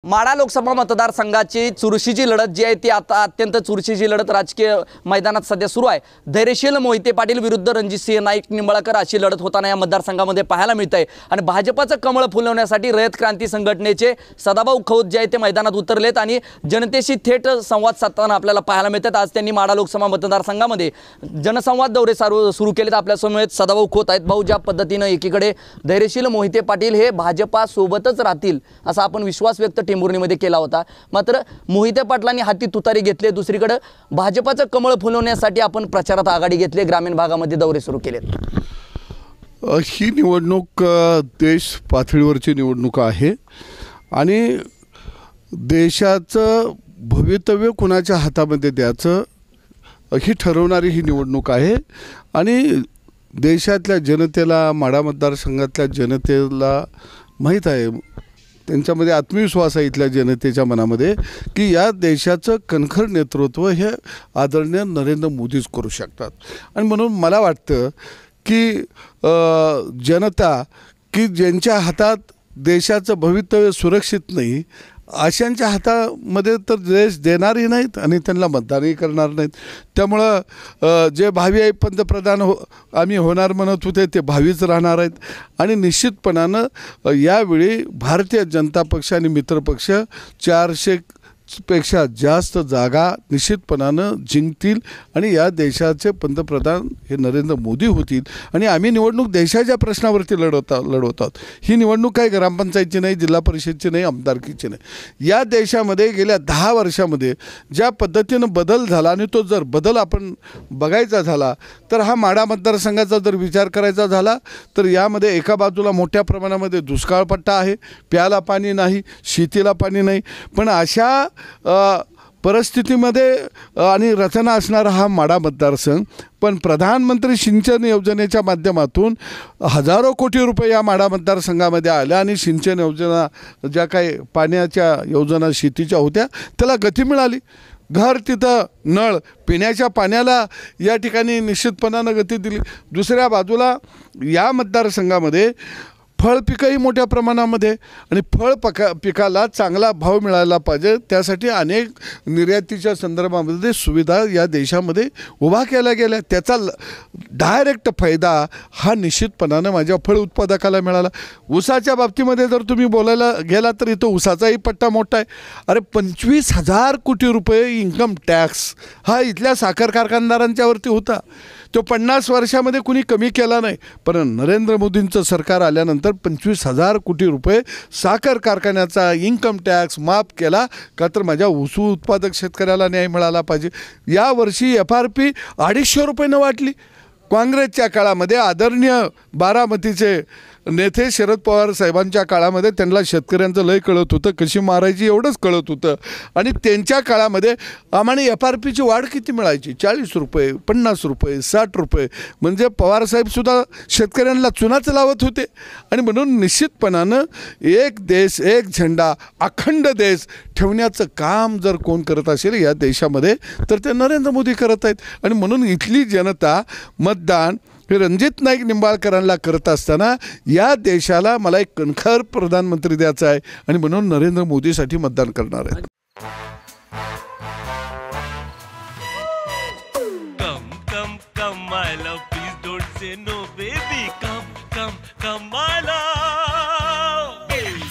माढा लोकसभा मतदारसंघाची चुरशीची लढत जी आहे ती आता अत्यंत चुरशीची लढत राजकीय मैदानात सध्या सुरू आहे। धैर्यशील मोहिते पाटील विरुद्ध रणजितसिंह नाईक निंबाळकर अशी लढत होताना या मतदारसंघामध्ये पाहायला मिळत आहे। आणि भाजपचं कमळ फुलवण्यासाठी रयत क्रांती संघटनेचे सदाभाऊ खोत जे आहे ते मैदानात उतरलेत आणि जनतेशी थेट संवाद साधताना आपल्याला पाहायला मिळतात। आज त्यांनी माढा लोकसभा मतदारसंघामध्ये जनसंवाद दौरे सुरू केलेत। आपल्यासमोर सदाभाऊ खोत आहेत। भाऊ, ज्या पद्धतीनं एकीकडे धैर्यशील मोहिते पाटील हे भाजपासोबतच राहतील असा आपण विश्वास व्यक्त टेंभुर्णीमध्ये केला होता, मात्र मोहिते पाटलांनी हाती तुतारी घेतले। दुसरीकडे भाजपाचं कमळ फुलवण्यासाठी आपण प्रचारात आघाडी घेतली, ग्रामीण भागामध्ये दौरे सुरू केलेत। ही निवडणूक देश पातळीवरची निवडणूक आहे आणि देशाचं भवितव्य कुणाच्या हातामध्ये द्यायचं ही ठरवणारी ही निवडणूक आहे। आणि देशातल्या जनतेला, माढा मतदारसंघातल्या जनतेला माहीत आहे, त्यांच्यामध्ये आत्मविश्वास आहे इथल्या जनतेच्या मनामध्ये की या देशाचं कणखर नेतृत्व हे आदरणीय नरेंद्र मोदीच करू शकतात। आणि म्हणून मला वाटतं की जनता की ज्यांच्या हातात देशाचं भवितव्य सुरक्षित नाही अशांच्या हातामध्ये तर देश देणारही नाहीत आणि त्यांना मतदानही करणार नाहीत। त्यामुळं जे भावी पंतप्रधान आम्ही होणार म्हणत होते ते भावीच राहणार आहेत। आणि निश्चितपणानं यावेळी भारतीय जनता पक्ष आणि मित्रपक्ष 400 पेक्षा जास्त जागा निश्चितपणानं जिंकतील आणि या देशाचे पंतप्रधान हे नरेंद्र मोदी होतील। आणि आम्ही निवडणूक देशाच्या प्रश्नावरती लढवत आहोत। ही निवडणूक काही ग्रामपंचायतची नाही, जिल्हा परिषदची नाही, आमदारकीची नाही। या देशामध्ये गेल्या 10 वर्षामध्ये ज्या पद्धतीनं बदल झाला आणि तो जर बदल आपण बघायचा झाला तर हा माढा मतदारसंघाचा जर विचार करायचा झाला तर यामध्ये एका बाजूला मोठ्या प्रमाणामध्ये दुष्काळ पट्टा आहे, प्यायला पाणी नाही, शेतीला पाणी नाही। पण अशा परिस्थितीमध्ये आणि रचना असणारा हा माढा मतदारसंघ पण प्रधानमंत्री सिंचन योजनेच्या माध्यमातून हजारो कोटी रुपये या माढा मतदारसंघामध्ये आल्या आणि सिंचन योजना ज्या काही पाण्याच्या योजना शेतीच्या होत्या त्याला गती मिळाली। घर तिथं नळ, पिण्याच्या पाण्याला या ठिकाणी निश्चितपणानं गती दिली। दुसऱ्या बाजूला या मतदारसंघामध्ये फळ पिकंही मोठ्या प्रमाणामध्ये आणि फळ पिकाला चांगला भाव मिळायला पाहिजे त्यासाठी अनेक निर्यातीच्या संदर्भामध्ये सुविधा या देशामध्ये उभा केल्या गेल्या। त्याचा डायरेक्ट फायदा हा निश्चितपणानं माझ्या फळ उत्पादकाला मिळाला। ऊसाच्या बाबतीमध्ये जर तुम्ही बोलायला गेला तर इथं ऊसाचाही पट्टा मोठा आहे। अरे 25,000 कोटी रुपये इन्कम टॅक्स हा इथल्या साखर कारखानदारांच्यावरती होता। तो 50 वर्षामध्ये कुणी कमी केला नाही, पण नरेंद्र मोदींचं सरकार आल्यानंतर 25,000 कोटी रुपये साखर कारखान्याचा इन्कम टॅक्स माफ केला का तर माझ्या ऊस उत्पादक शेतकऱ्याला न्याय मिळाला पाहिजे। यावर्षी FRP 250 रुपयानं वाटली। काँग्रेसच्या काळामध्ये आदरणीय बारामतीचे नेते शरद पवार साहेबांच्या काळामध्ये त्यांना शेतकऱ्यांचं लय कळत होतं, कशी मारायची एवढंच कळत होतं। आणि त्यांच्या काळामध्ये आम्हाला FRPची वाढ किती मिळायची, 40 रुपये, 50 रुपये, 60 रुपये, म्हणजे पवारसाहेबसुद्धा शेतकऱ्यांना चुनाच लावत होते। आणि म्हणून निश्चितपणानं एक देश एक झेंडा अखंड देश ठेवण्याचं काम जर कोण करत असेल या देशामध्ये तर ते नरेंद्र मोदी करत आहेत। आणि म्हणून इथली जनता मतदान हे रणजित नाईक निंबाळकरांना करत असताना या देशाला मला एक कणखर प्रधानमंत्री द्यायचा आहे आणि म्हणून नरेंद्र मोदीसाठी मतदान करणार आहे।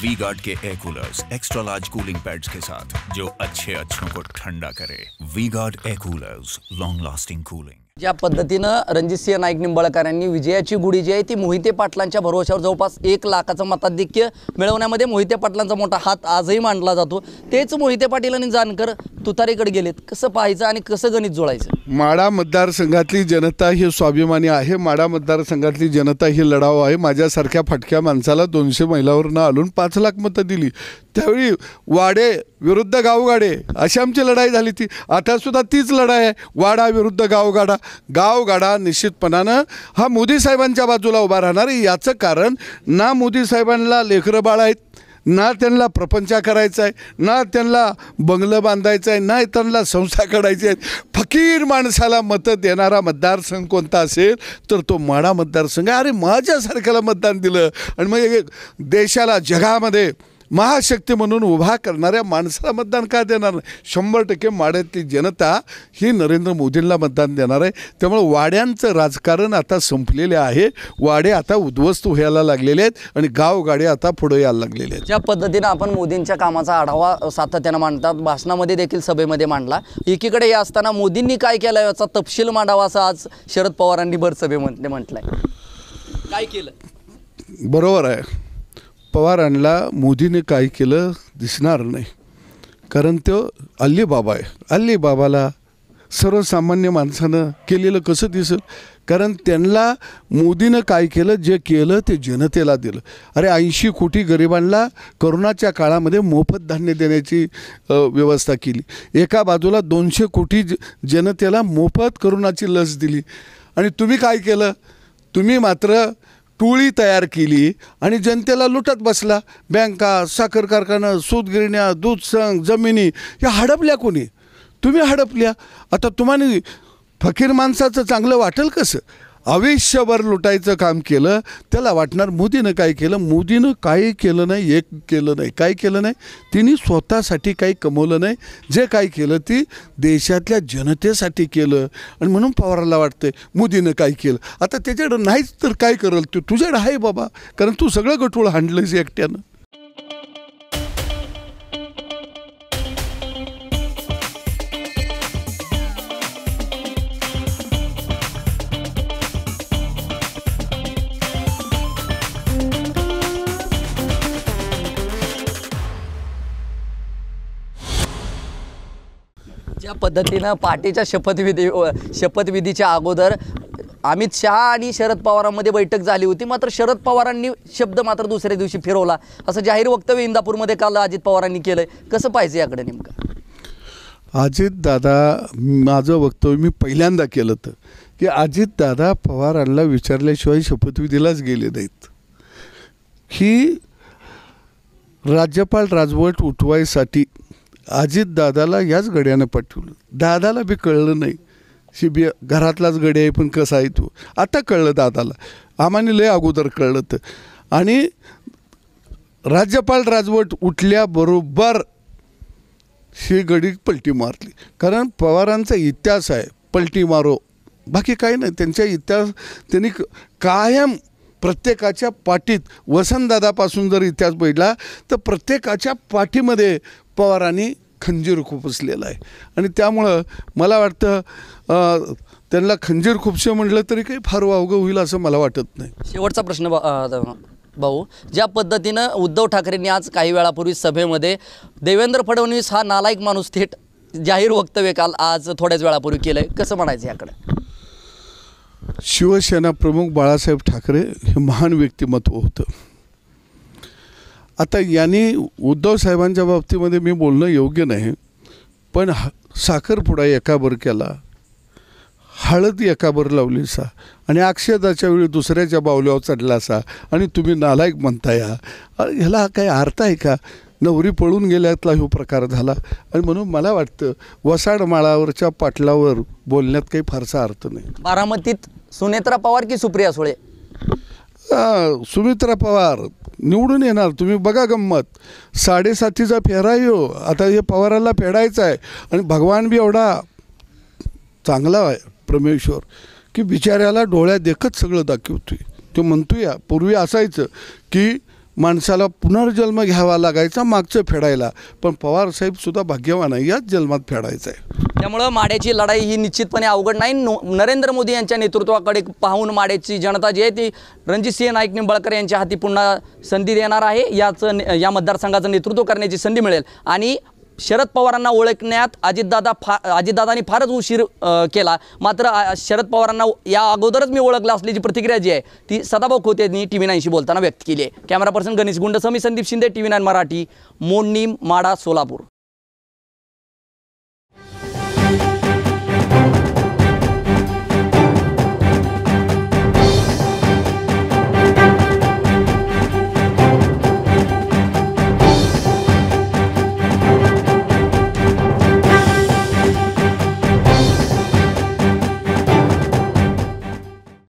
वी-गार्ड के air coolers extra large cooling pads के साथ जो अच्छों को ठंडा करे। V Guard air coolers, long lasting cooling. ज्या पद्धतीनं रणजितसिंह नाईक निंबाळकरांनी विजयाची गुढी जी आहे ती मोहिते पाटलांच्या भरोश्यावर जवळपास 1 लाखाचं मताधिक्य मिळवण्यामध्ये मोहिते पाटलांचा मोठा हात आजही मानला जातो। तेच मोहिते पाटील आणि जानकर तुतारीकडे गेलेत, कसं पाहायचं आणि कसं गणित जुळायचं? माढा मतदारसंघातली जनता ही स्वाभिमानी आहे। माढा मतदारसंघातली जनता ही लढाऊ आहे। माझ्यासारख्या फटक्या माणसाला 200 महिलावरून आलून 5 लाख मतं दिली। त्यावेळी वाडे विरुद्ध गावगाडे अशी आमची लढाई झाली ती। आतासुद्धा तीच लढाई आहे, वाडा विरुद्ध गावगाडा। गावगाडा निश्चितपणानं हा मोदी साहेबांच्या बाजूला उभा राहणार। याचं कारण ना मोदी साहेबांना लेकरं बाळ आहेत, ना त्यांना प्रपंच करायचा आहे, ना त्यांना बंगलं बांधायचं आहे, ना त्यांना संस्था काढायची आहेत। फकीर माणसाला मतं देणारा मतदारसंघ कोणता असेल तर तो माढा मतदारसंघ। अरे माझ्यासारख्याला मतदान दिलं आणि मग देशाला जगामध्ये महाशक्ती म्हणून उभा करणाऱ्या माणसाला मतदान का देणार नाही? 100% माड्यातली जनता ही नरेंद्र मोदींना मतदान देणार आहे. त्यामुळे वाड्यांचं राजकारण आता संपलेले आहे. वाडे आता उद्ध्वस्त व्हायला लागलेले आहेत आणि गावगाडे आता पुढे यायला लागलेले आहेत. ज्या पद्धतीनं आपण मोदींच्या कामाचा आढावा सातत्यानं मांडतात, भाषणामध्ये देखील सभेमध्ये मांडला, एकीकडे हे असताना मोदींनी काय केलं याचा तपशील मांडावा असं आज शरद पवारांनी भर सभेमध्ये म्हटलंय. काय केलं? बरोबर आहे. पवारांना मोदीने काय केलं दिसणार नाही, कारण तो अल्लीबाबा आहे. अल्लीबाबाला सर्वसामान्य माणसानं केलेलं कसं दिसेल? कारण त्यांना मोदीनं काय केलं, जे केलं ते जनतेला दिलं. अरे 80 कोटी गरिबांना करोनाच्या काळामध्ये मोफत धान्य देण्याची व्यवस्था केली. एका बाजूला 200 कोटी जनतेला मोफत करोनाची लस दिली. आणि तुम्ही काय केलं? तुम्ही मात्र टोळी तयार केली आणि जनतेला लुटत बसला. बँका, साखर कारखाना, सूतगिरण्या, दूध संघ, जमिनी या हडपल्या. कोणी? तुम्ही हडपल्या. आता तुम्हाला फकीर माणसाचं चांगलं वाटेल कसं? आयुष्यभर लुटायचं काम केलं, त्याला वाटणार मोदीनं काय केलं. मोदीनं काही केलं नाही, एक केलं नाही. काय केलं नाही? तिने स्वतःसाठी काही कमवलं नाही. जे काय केलं ती देशातल्या जनतेसाठी केलं. आणि म्हणून पवाराला वाटतंय मोदीनं काय केलं. आता त्याच्याकडं नाहीच तर काय करेल तू? तुझ्याकडं आहे बाबा, कारण तू सगळं गटूळ हाणलंस एकट्यानं. ज्या पद्धतीनं पार्टीच्या शपथविधीच्या अगोदर अमित शहा आणि शरद पवारांमध्ये बैठक झाली होती, मात्र शरद पवारांनी शब्द मात्र दुसऱ्या दिवशी फिरवला. असं जाहीर वक्तव्य इंदापूरमध्ये काल अजित पवारांनी केलंय. कसं पाहिजे याकडे नेमकं? अजितदादा, माझं वक्तव्य मी पहिल्यांदा केलं होतं की अजितदादा पवारांना विचारल्याशिवाय शपथविधीलाच गेले नाहीत. ही राज्यपाल राजवट उठवायसाठी अजितदादाला याच गड्यानं पाठवलं. दादाला बी कळलं नाही. घरातलाच गडी आहे पण कसा आहे तो. आता कळलं दादाला. आम्हाला लय अगोदर कळलं तर. आणि राज्यपाल राजवट उठल्याबरोबर ही गडी पलटी मारली. कारण पवारांचा इतिहास आहे पलटी मारो, बाकी काही नाही. त्यांच्या इतिहास त्यांनी कायम प्रत्येकाच्या पाठीत, वसंतदादापासून जर इतिहास बघितला तर प्रत्येकाच्या पाठीमध्ये पवारांनी खंजीर खुपसलेला आहे. आणि त्यामुळं मला वाटतं त्यांना खंजीर खुपसे म्हटलं तरी काही फार वावगं होईल असं मला वाटत नाही. शेवटचा प्रश्न भाऊ, ज्या पद्धतीनं उद्धव ठाकरेंनी आज काही वेळापूर्वी सभेमध्ये देवेंद्र फडणवीस हा नालायक माणूस थेट जाहीर वक्तव्य काल आज थोड्याच वेळापूर्वी केलंय, कसं म्हणायचं याकडे? शिवसेना प्रमुख बाळासाहेब ठाकरे हे महान व्यक्तिमत्व होतं. आता यांनी उद्धव साहेबांच्या बाबतीमध्ये मी बोलणं योग्य नाही, पण साखरपुडा एकाबर केला, हळद एकाबर लावली सा आणि अक्षदाच्या वेळी दुसऱ्याच्या बावल्यावर चढला असा आणि तुम्ही नालायक म्हणताय. ह्याला काही अर्थ आहे का? नवरी पळून गेल्यातला हा प्रकार झाला. आणि म्हणून मला वाटतं वसाड माळावरच्या पाटलावर बोलण्यात काही फारसा अर्थ नाही. बारामतीत सुनेत्रा पवार की सुप्रिया सुळे? सुमित्रा पवार निवडून येणार. तुम्ही बघा गंमत, 7.5चा फेरा येऊ. आता हे पवाराला फेडायचं आहे. आणि भगवान बी एवढा चांगला आहे परमेश्वर की बिचाऱ्याला डोळ्यात देखत सगळं दाखवतोय. तो म्हणतोय पूर्वी असायचं की माणसाला पुनर्जन्म घ्यावा लागायचा मागचं फेडायला, पण पवारसाहेबसुद्धा भाग्यवान आहे, याच जन्मात फेडायचं आहे. त्यामुळं माड्याची लढाई ही निश्चितपणे अवघड नाही. नरेंद्र मोदी यांच्या नेतृत्वाकडे पाहून माड्याची जनता जी आहे ती रणजितसिंह नाईक निंबाळकर यांच्या हाती पुन्हा संधी देणार आहे. या मतदारसंघाचं नेतृत्व करण्याची संधी मिळेल. आणि शरद पवारांना ओळखण्यात अजितदादांनी फारच उशीर केला, मात्र शरद पवारांना या अगोदरच मी ओळखलं असल्याची प्रतिक्रिया जी आहे ती सदाभाऊ खोत यांनी TV9शी बोलताना व्यक्त केली आहे. कॅमेरा पर्सन गणेश गुंडसह मी संदीप शिंदे, TV9 मराठी, मोडणी, माडा, सोलापूर.